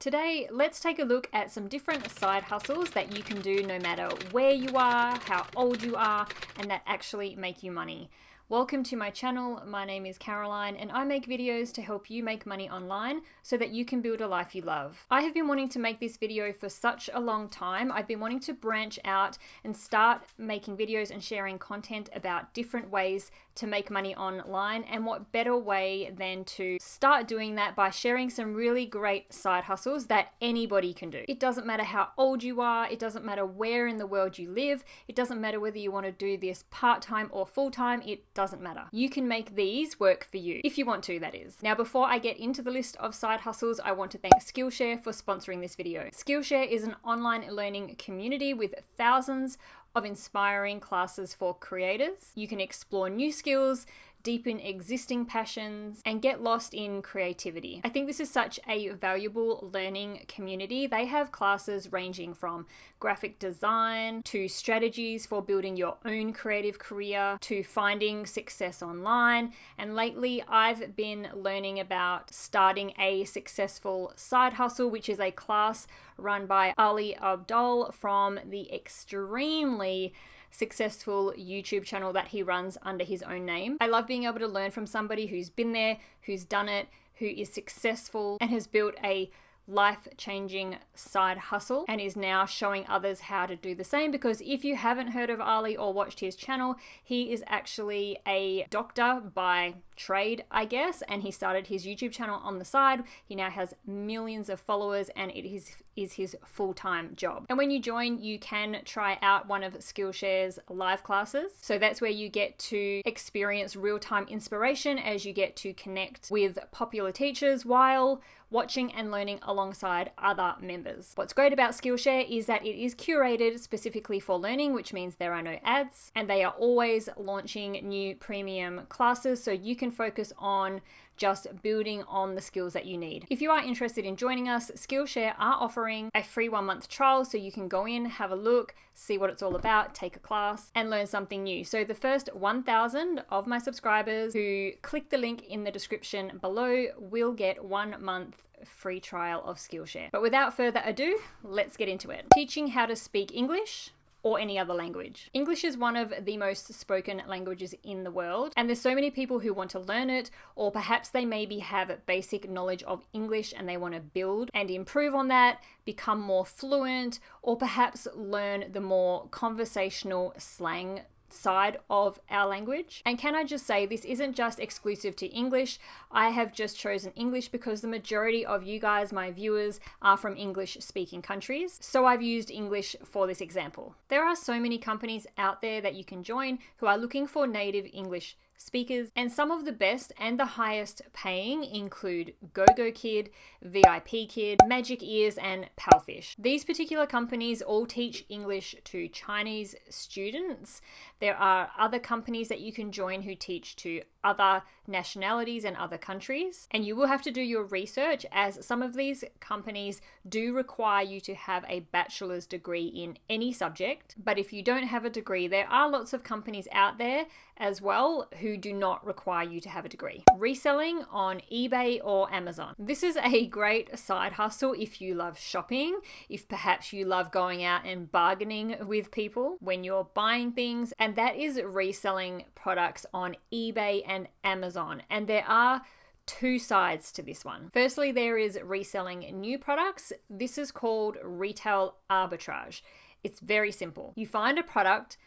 Today, let's take a look at some different side hustles that you can do no matter where you are, how old you are, and that actually make you money. Welcome to my channel. My name is Caroline and I make videos to help you make money online so that you can build a life you love. I have been wanting to make this video for such a long time. I've been wanting to branch out and start making videos and sharing content about different ways to make money online, and what better way than to start doing that by sharing some really great side hustles that anybody can do. It doesn't matter how old you are, it doesn't matter where in the world you live, it doesn't matter whether you want to do this part-time or full-time, it doesn't matter. You can make these work for you, if you want to, that is. Now, before I get into the list of side hustles, I want to thank Skillshare for sponsoring this video. Skillshare is an online learning community with thousands of inspiring classes for creators. You can explore new skills, deepen existing passions, and get lost in creativity. I think this is such a valuable learning community. They have classes ranging from graphic design to strategies for building your own creative career to finding success online. And lately I've been learning about starting a successful side hustle, which is a class run by Ali Abdul from the extremely successful YouTube channel that he runs under his own name. I love being able to learn from somebody who's been there, who's done it, who is successful and has built a life-changing side hustle and is now showing others how to do the same. Because if you haven't heard of Ali or watched his channel, he is actually a doctor by trade, I guess, and he started his YouTube channel on the side. He now has millions of followers and it is his full-time job. And when you join, you can try out one of Skillshare's live classes. So that's where you get to experience real-time inspiration as you get to connect with popular teachers while watching and learning alongside other members. What's great about Skillshare is that it is curated specifically for learning, which means there are no ads, and they are always launching new premium classes so you can focus on just building on the skills that you need. If you are interested in joining us, Skillshare are offering a free 1-month trial, so you can go in, have a look, see what it's all about, take a class, and learn something new. So the first 1,000 of my subscribers who click the link in the description below will get 1 month free trial of Skillshare. But without further ado, let's get into it. Teaching how to speak English or any other language. English is one of the most spoken languages in the world, and there's so many people who want to learn it, or perhaps they maybe have basic knowledge of English and they want to build and improve on that, become more fluent, or perhaps learn the more conversational slang side of our language. And can I just say, this isn't just exclusive to English. I have just chosen English because the majority of you guys, my viewers, are from English speaking countries. So I've used English for this example. There are so many companies out there that you can join who are looking for native English speakers, and some of the best and the highest paying include GoGoKid, VIP Kid, Magic Ears, and Palfish. These particular companies all teach English to Chinese students. There are other companies that you can join who teach to other nationalities and other countries, and you will have to do your research, as some of these companies do require you to have a bachelor's degree in any subject. But if you don't have a degree, there are lots of companies out there as well who do not require you to have a degree. Reselling on eBay or Amazon. This is a great side hustle if you love shopping, if perhaps you love going out and bargaining with people when you're buying things, and that is reselling products on eBay and Amazon. And there are two sides to this one. Firstly, there is reselling new products. This is called retail arbitrage. It's very simple. You find a product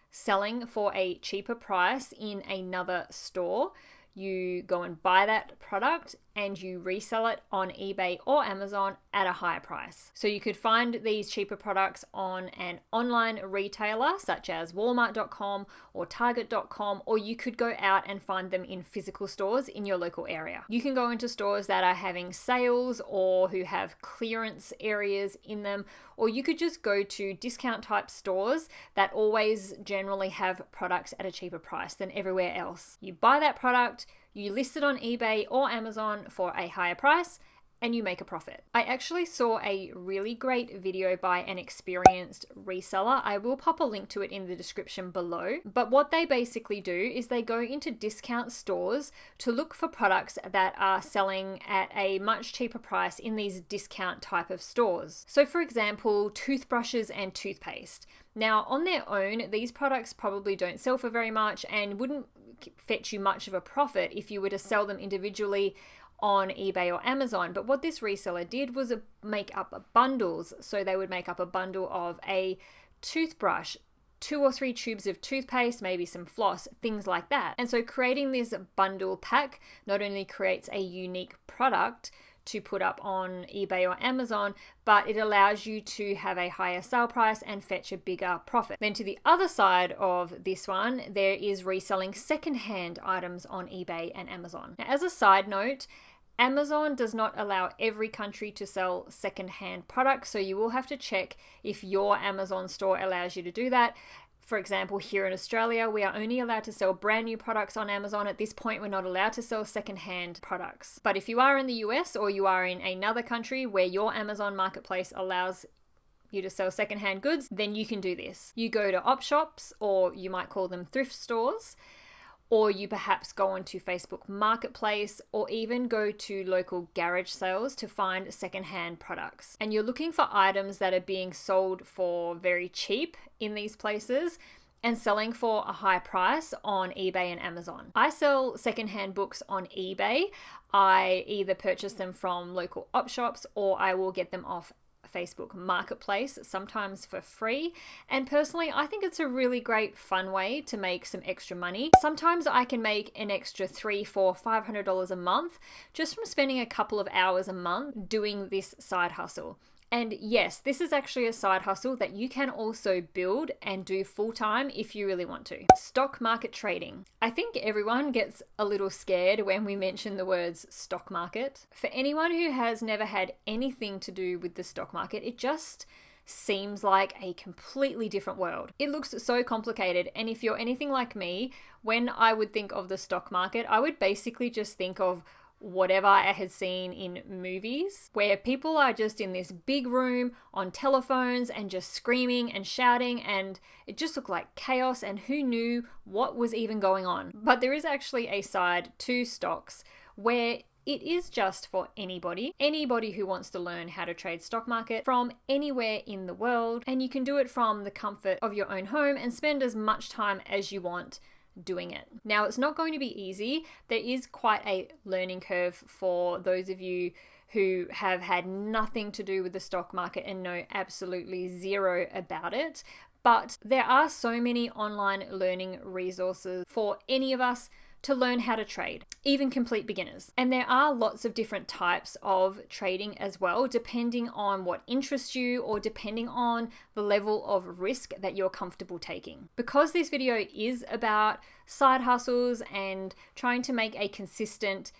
selling for a cheaper price in another store. You go and buy that product and you resell it on eBay or Amazon at a higher price. So you could find these cheaper products on an online retailer such as Walmart.com or Target.com, or you could go out and find them in physical stores in your local area. You can go into stores that are having sales or who have clearance areas in them, or you could just go to discount type stores that always generally have products at a cheaper price than everywhere else. You buy that product, you list it on eBay or Amazon for a higher price, and you make a profit. I actually saw a really great video by an experienced reseller. I will pop a link to it in the description below. But what they basically do is they go into discount stores to look for products that are selling at a much cheaper price in these discount type of stores. So for example, toothbrushes and toothpaste. Now on their own, these products probably don't sell for very much and wouldn't fetch you much of a profit if you were to sell them individually on eBay or Amazon. But what this reseller did was make up bundles. So they would make up a bundle of a toothbrush, 2 or 3 tubes of toothpaste, maybe some floss, things like that. And so creating this bundle pack not only creates a unique product to put up on eBay or Amazon, but it allows you to have a higher sale price and fetch a bigger profit. Then to the other side of this one, there is reselling secondhand items on eBay and Amazon. Now, as a side note, Amazon does not allow every country to sell secondhand products, so you will have to check if your Amazon store allows you to do that. For example, here in Australia, we are only allowed to sell brand new products on Amazon. At this point, we're not allowed to sell secondhand products. But if you are in the US or you are in another country where your Amazon marketplace allows you to sell secondhand goods, then you can do this. You go to op shops, or you might call them thrift stores, or you perhaps go onto Facebook Marketplace, or even go to local garage sales to find secondhand products. And you're looking for items that are being sold for very cheap in these places and selling for a high price on eBay and Amazon. I sell secondhand books on eBay. I either purchase them from local op shops, or I will get them off Facebook Marketplace, sometimes for free. And personally, I think it's a really great fun way to make some extra money. Sometimes I can make an extra $300, $400, $500 a month just from spending a couple of hours a month doing this side hustle. And yes, this is actually a side hustle that you can also build and do full-time if you really want to. Stock market trading. I think everyone gets a little scared when we mention the words stock market. For anyone who has never had anything to do with the stock market, it just seems like a completely different world. It looks so complicated, and if you're anything like me, when I would think of the stock market, I would basically just think of whatever I had seen in movies, where people are just in this big room on telephones and just screaming and shouting, and it just looked like chaos, and who knew what was even going on. But there is actually a side to stocks where it is just for anybody who wants to learn how to trade stock market from anywhere in the world, and you can do it from the comfort of your own home and spend as much time as you want doing it. Now, it's not going to be easy. There is quite a learning curve for those of you who have had nothing to do with the stock market and know absolutely zero about it. But there are so many online learning resources for any of us to learn how to trade, even complete beginners. And there are lots of different types of trading as well, depending on what interests you or depending on the level of risk that you're comfortable taking. Because this video is about side hustles and trying to make a consistent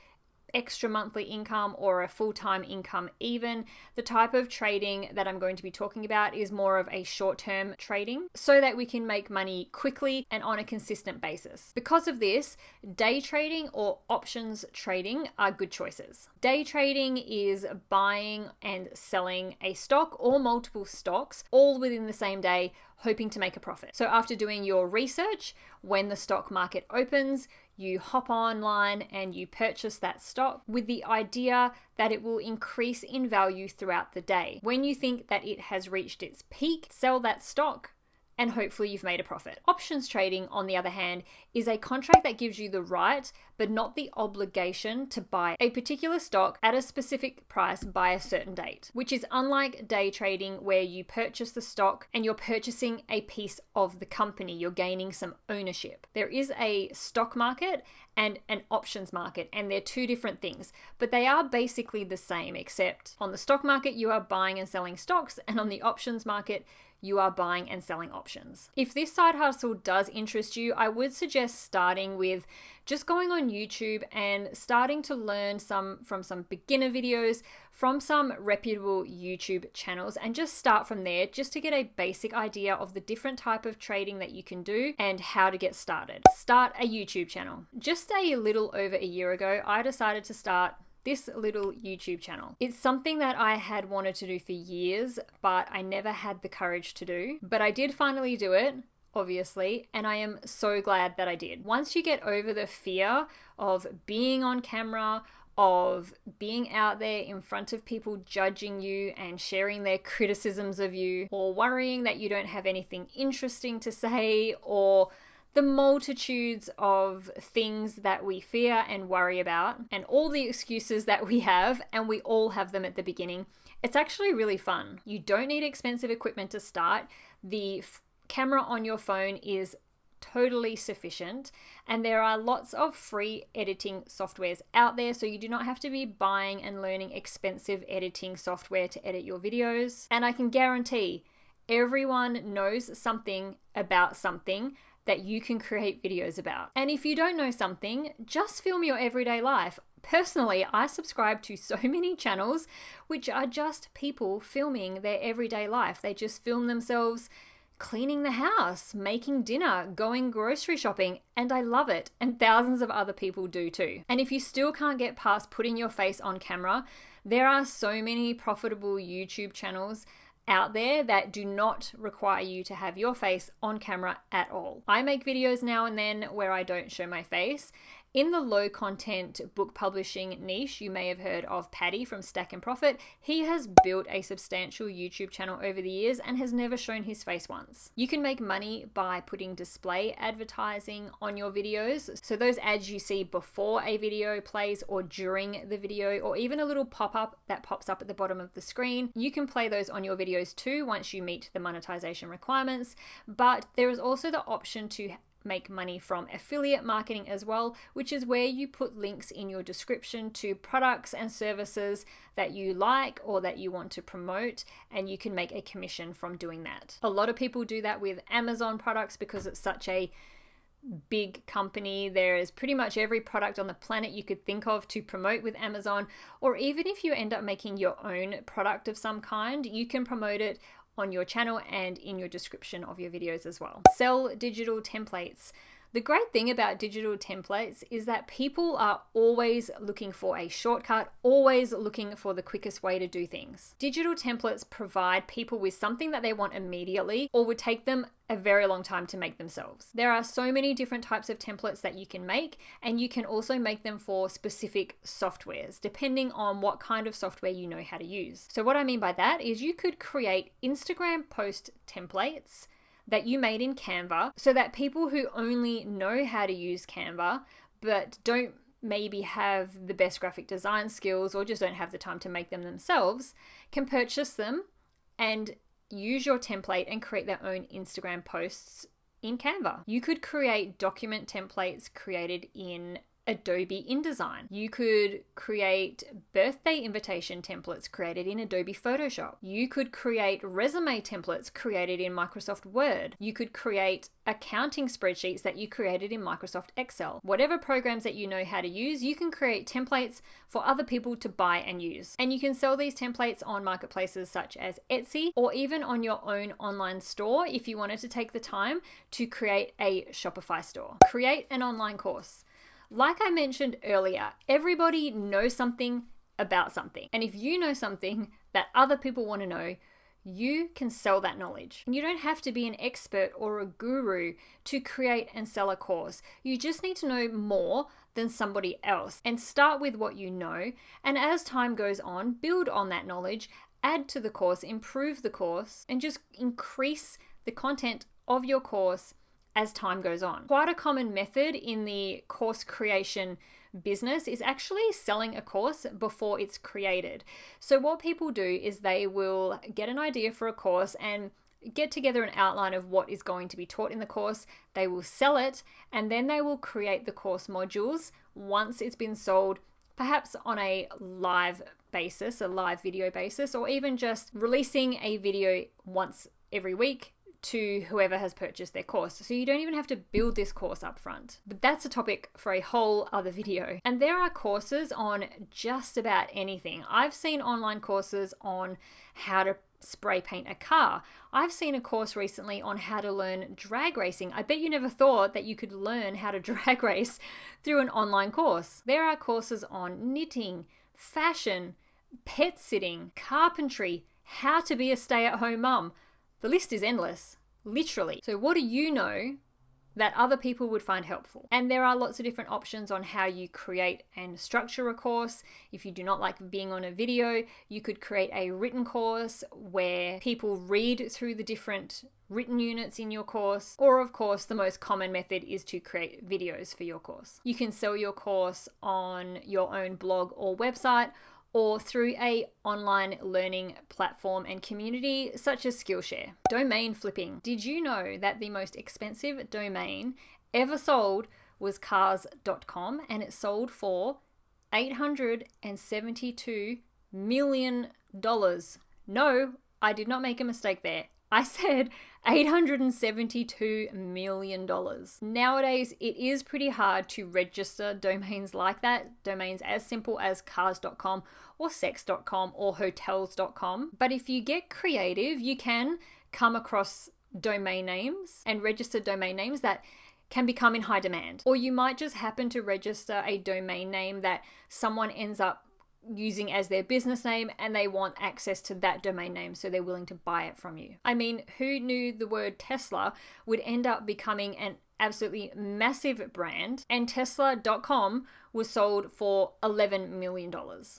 extra monthly income or a full-time income even, the type of trading that I'm going to be talking about is more of a short-term trading so that we can make money quickly and on a consistent basis. Because of this, day trading or options trading are good choices. Day trading is buying and selling a stock or multiple stocks all within the same day, hoping to make a profit. So after doing your research, when the stock market opens, you hop online and you purchase that stock with the idea that it will increase in value throughout the day. When you think that it has reached its peak, sell that stock and hopefully you've made a profit. Options trading, on the other hand, is a contract that gives you the right but not the obligation to buy a particular stock at a specific price by a certain date, which is unlike day trading where you purchase the stock and you're purchasing a piece of the company. You're gaining some ownership. There is a stock market and an options market, and they're two different things, but they are basically the same, except on the stock market you are buying and selling stocks, and on the options market you are buying and selling options. If this side hustle does interest you, I would suggest starting with just going on YouTube and starting to learn from some beginner videos from some reputable YouTube channels, and just start from there just to get a basic idea of the different type of trading that you can do and how to get started. Start a YouTube channel. Just a little over a year ago, I decided to start this little YouTube channel. It's something that I had wanted to do for years, but I never had the courage to do. But I did finally do it, obviously, and I am so glad that I did. Once you get over the fear of being on camera, of being out there in front of people judging you and sharing their criticisms of you, or worrying that you don't have anything interesting to say, or the multitudes of things that we fear and worry about, and all the excuses that we have, and we all have them at the beginning, it's actually really fun. You don't need expensive equipment to start. The camera on your phone is totally sufficient, and there are lots of free editing softwares out there, so you do not have to be buying and learning expensive editing software to edit your videos. And I can guarantee everyone knows something about something that you can create videos about. And if you don't know something, just film your everyday life. Personally, I subscribe to so many channels which are just people filming their everyday life. They just film themselves cleaning the house, making dinner, going grocery shopping, and I love it. And thousands of other people do too. And if you still can't get past putting your face on camera, there are so many profitable YouTube channels out there that do not require you to have your face on camera at all. I make videos now and then where I don't show my face. In the low content book publishing niche, you may have heard of Paddy from Stack and Profit. He has built a substantial YouTube channel over the years and has never shown his face once. You can make money by putting display advertising on your videos. So those ads you see before a video plays or during the video, or even a little pop-up that pops up at the bottom of the screen, you can play those on your videos too once you meet the monetization requirements. But there is also the option to make money from affiliate marketing as well, which is where you put links in your description to products and services that you like or that you want to promote, and you can make a commission from doing that. A lot of people do that with Amazon products because it's such a big company. There is pretty much every product on the planet you could think of to promote with Amazon, or even if you end up making your own product of some kind, you can promote it on your channel and in your description of your videos as well. Sell digital templates. The great thing about digital templates is that people are always looking for a shortcut, always looking for the quickest way to do things. Digital templates provide people with something that they want immediately or would take them a very long time to make themselves. There are so many different types of templates that you can make, and you can also make them for specific softwares, depending on what kind of software you know how to use. So what I mean by that is you could create Instagram post templates that you made in Canva so that people who only know how to use Canva but don't maybe have the best graphic design skills or just don't have the time to make them themselves can purchase them and use your template and create their own Instagram posts in Canva. You could create document templates created in Adobe InDesign. You could create birthday invitation templates created in Adobe Photoshop. You could create resume templates created in Microsoft Word. You could create accounting spreadsheets that you created in Microsoft Excel. Whatever programs that you know how to use, you can create templates for other people to buy and use. And you can sell these templates on marketplaces such as Etsy, or even on your own online store if you wanted to take the time to create a Shopify store. Create an online course. Like I mentioned earlier, everybody knows something about something. And if you know something that other people want to know, you can sell that knowledge. And you don't have to be an expert or a guru to create and sell a course. You just need to know more than somebody else and start with what you know. And as time goes on, build on that knowledge, add to the course, improve the course, and just increase the content of your course as time goes on. Quite a common method in the course creation business is actually selling a course before it's created. So what people do is they will get an idea for a course and get together an outline of what is going to be taught in the course. They will sell it, and then they will create the course modules once it's been sold, perhaps on a live basis, a live video basis, or even just releasing a video once every week to whoever has purchased their course. So you don't even have to build this course up front. But that's a topic for a whole other video. And there are courses on just about anything. I've seen online courses on how to spray paint a car. I've seen a course recently on how to learn drag racing. I bet you never thought that you could learn how to drag race through an online course. There are courses on knitting, fashion, pet sitting, carpentry, how to be a stay-at-home mum. The list is endless, literally. So what do you know that other people would find helpful? And there are lots of different options on how you create and structure a course. If you do not like being on a video, you could create a written course where people read through the different written units in your course. Or of course, the most common method is to create videos for your course. You can sell your course on your own blog or website, or through a online learning platform and community such as Skillshare. Domain flipping. Did you know that the most expensive domain ever sold was cars.com, and it sold for $872 million? No, I did not make a mistake there. I said $872 million. Nowadays, it is pretty hard to register domains like that, domains as simple as cars.com or sex.com or hotels.com. But if you get creative, you can come across domain names and register domain names that can become in high demand. Or you might just happen to register a domain name that someone ends up using as their business name and they want access to that domain name, so they're willing to buy it from you. I mean, who knew the word Tesla would end up becoming an absolutely massive brand? And Tesla.com was sold for $11 million.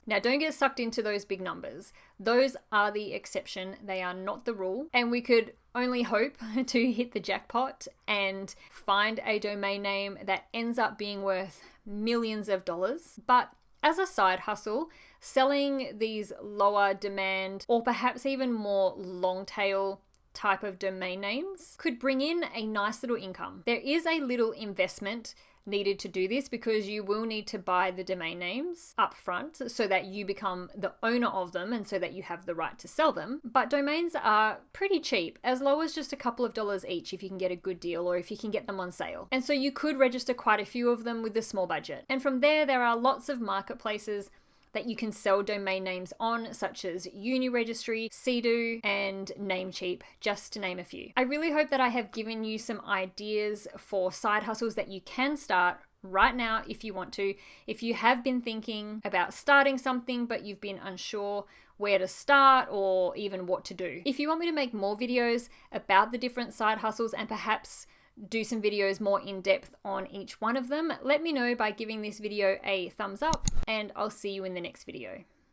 Now, don't get sucked into those big numbers. Those are the exception. They are not the rule. And we could only hope to hit the jackpot and find a domain name that ends up being worth millions of dollars. But as a side hustle, selling these lower demand or perhaps even more long tail type of domain names could bring in a nice little income. There is a little investment needed to do this because you will need to buy the domain names up front so that you become the owner of them and so that you have the right to sell them. But domains are pretty cheap, as low as just a couple of dollars each if you can get a good deal or if you can get them on sale. And so you could register quite a few of them with a small budget. And from there are lots of marketplaces that you can sell domain names on, such as Uniregistry, Sea-Doo, and Namecheap, just to name a few. I really hope that I have given you some ideas for side hustles that you can start right now if you want to. If you have been thinking about starting something but you've been unsure where to start or even what to do. If you want me to make more videos about the different side hustles and perhaps do some videos more in depth on each one of them, let me know by giving this video a thumbs up, and I'll see you in the next video.